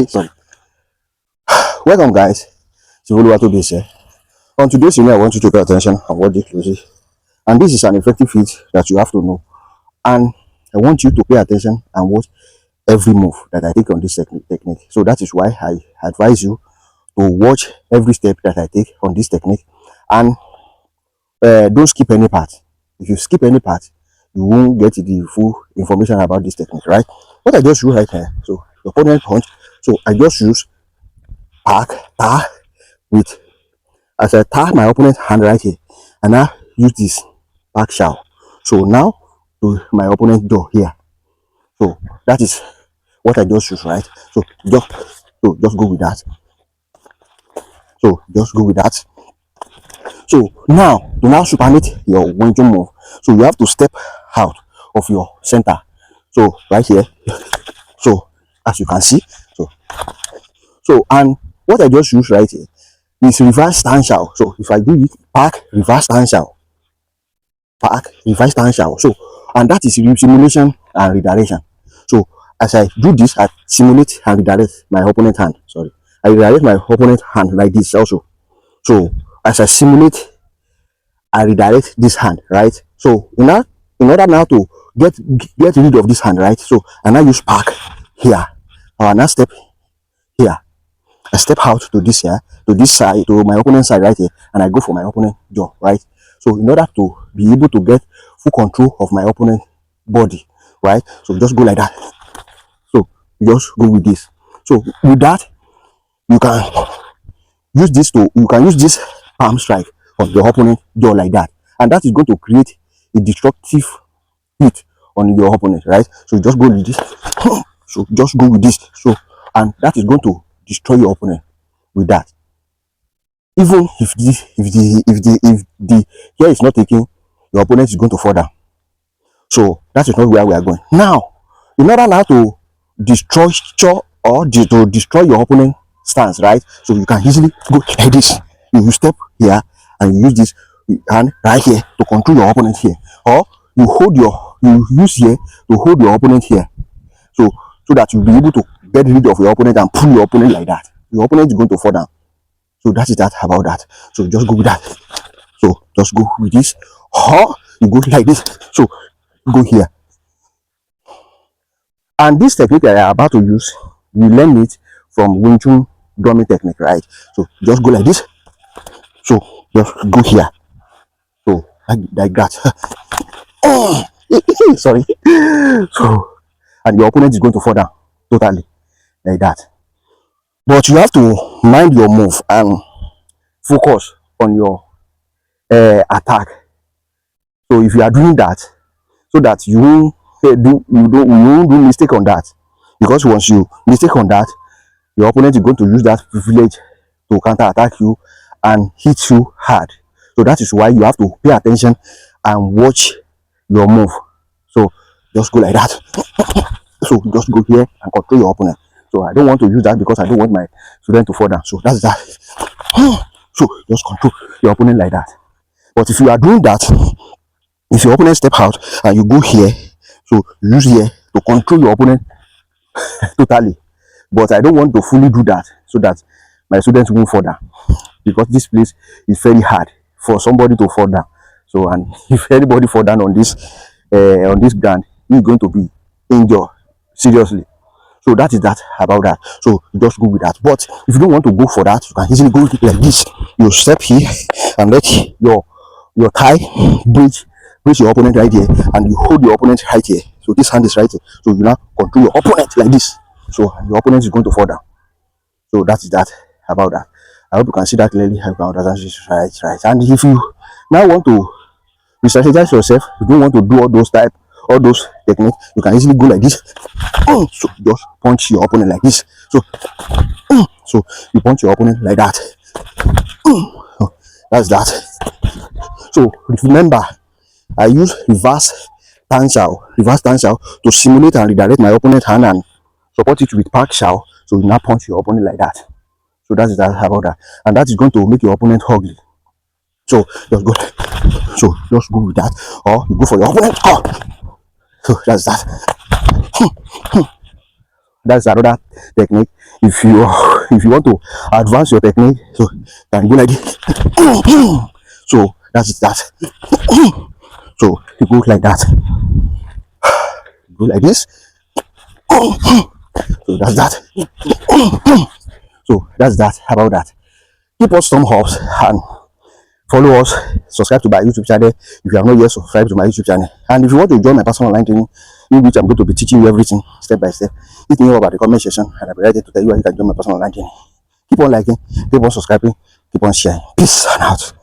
Sorry. Welcome, guys. To this here. On today's unit, I want you to pay attention and watch this closely. And this is an effective feat that you have to know. And I want you to pay attention and watch every move that I take on this technique. So that is why I advise you to watch every step that I take on this technique, and don't skip any part. If you skip any part, you won't get the full information about this technique, right? What I just use right here, so the opponent punch. So I just use pack, with, as I tap my opponent's hand right here, and now use this back shout. So now to my opponent's jaw here. So that is what I just use, right? So just go with that. So just go with that. So now to now superanate your Wing Chun move. So you have to step out of your center. So right here. So as you can see. So and what I just use right here is reverse stance out. So if I do it, pack, reverse stance out, pack, reverse stance out. So and that is simulation and redirection. So as I do this, I simulate and redirect my opponent's hand. Sorry, I redirect my opponent's hand like this also. So as I simulate, I redirect this hand, right? So in order now to get rid of this hand, right? So I now use pack here. I now step here. I step out to this here, to this side, to my opponent's side right here, and I go for my opponent's jaw, right? So in order to be able to get full control of my opponent's body, right? So just go like that. So just go with this. So with that, you can use this palm strike of your opponent's jaw like that, and that is going to create a destructive hit on your opponent, right? So just go with this. So just go with this. So and that is going to destroy your opponent with that. Even if the hair is not taken, your opponent is going to fall down. So that is not where we are going. Now, in order now to destroy to destroy your opponent stance, right? So you can easily go like this. You step here and you use this hand right here to control your opponent here, or you use here to hold your opponent here. So that you'll be able to get rid of your opponent and pull your opponent like that. Your opponent is going to fall down. So that is that about that. So just go with that. So just go with this. Or you go like this. So go here. And this technique that I am about to use, we learn it from Wing Chun drumming technique, right? So just go like this. So just go here. So like that. Sorry. So and your opponent is going to fall down totally like that. But you have to mind your move and focus on your attack. So if you are doing that, so that you won't do mistake on that, because once you mistake on that, your opponent is going to use that privilege to counter attack you and hit you hard. So that is why you have to pay attention and watch your move. So just go like that. So just go here and control your opponent. So I don't want to use that because I don't want my student to fall down. So that's that. So just control your opponent like that. But if you are doing that, if your opponent step out and you go here, so use here to control your opponent totally. But I don't want to fully do that so that my students won't fall down, because this place is very hard for somebody to fall down. So and if anybody fall down on this ground, he's going to be injured seriously. So that is that about that. So just go with that. But if you don't want to go for that, you can easily go like this. You step here and let your thigh bridge your opponent right here, and you hold your opponent right here. So this hand is right here. So you now control your opponent like this. So your opponent is going to fall down. So that is that about that. I hope you can see that clearly. Right. And if you now want to re-strategize yourself, you don't want to do all those techniques, you can easily go like this. So just punch your opponent like this. So you punch your opponent like that. So that's that. So remember, I use reverse stance out to simulate and redirect my opponent's hand and support it with pack shout. So you now punch your opponent like that. So that is that about that, and that is going to make your opponent ugly. So just go. So just go with that, or you go for your opponent. Oh. So that's that. That's another technique. If you want to advance your technique, so you can go like this. So that's that. So you go like that. Go like this. So that's that. So that's that about that. Keep us thumb ups and follow us. Subscribe to my YouTube channel if you have not yet subscribed to my YouTube channel. And if you want to join my personal online training, in which I'm going to be teaching you everything step by step, hit me up at the comment section and I'll be ready to tell you how you can join my personal online training. Keep on liking, keep on subscribing, keep on sharing. Peace and out.